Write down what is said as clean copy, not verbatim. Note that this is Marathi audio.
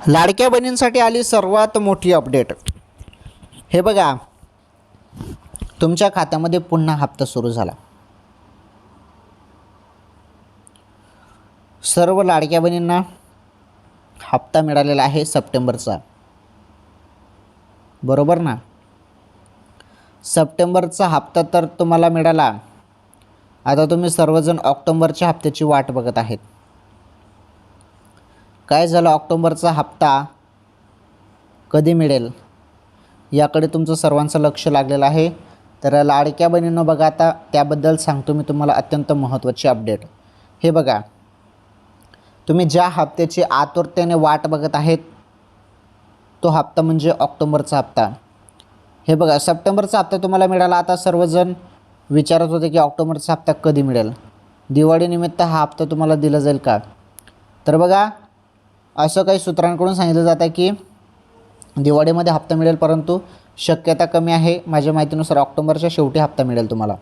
लाडक्या बहिणींसाठी आली सर्वात मोठी अपडेट। हे बघा, तुमच्या खात्यामध्ये पुन्हा हप्ता सुरू झाला। सर्व लाडक्या बहिणींना हप्ता मिळालेला आहे सप्टेंबरचा, बरोबर ना। सप्टेंबरचा हप्ता तर तुम्हाला मिळाला। आता तुम्ही सर्वजण ऑक्टोबरच्या हप्त्याची वाट बघत आहेत। काय झालं, ऑक्टोबरचा हप्ता कधी मिळेल याकडे तुमचं सर्वांचं लक्ष लागलेलं आहे। तर लाडक्या बहिणींनो बघा, आता त्याबद्दल सांगतो मी तुम्हाला अत्यंत महत्त्वाची अपडेट। हे बघा, तुम्ही ज्या हप्त्याची आतुरतेने वाट बघत आहेत तो हप्ता म्हणजे ऑक्टोबरचा हप्ता। हे बघा, सप्टेंबरचा हप्ता तुम्हाला मिळाला। आता सर्वजण विचारत होते की ऑक्टोबरचा हप्ता कधी मिळेल, दिवाळीनिमित्त हा हप्ता तुम्हाला दिला जाईल का। तर बघा, असं काही सूत्रांकडून सांगितलं जातं की दिवाळीमध्ये हप्ता मिळेल, परंतु शक्यता कमी आहे। माझ्या माहितीनुसार ऑक्टोबरच्या शेवटी हप्ता मिळेल तुम्हाला।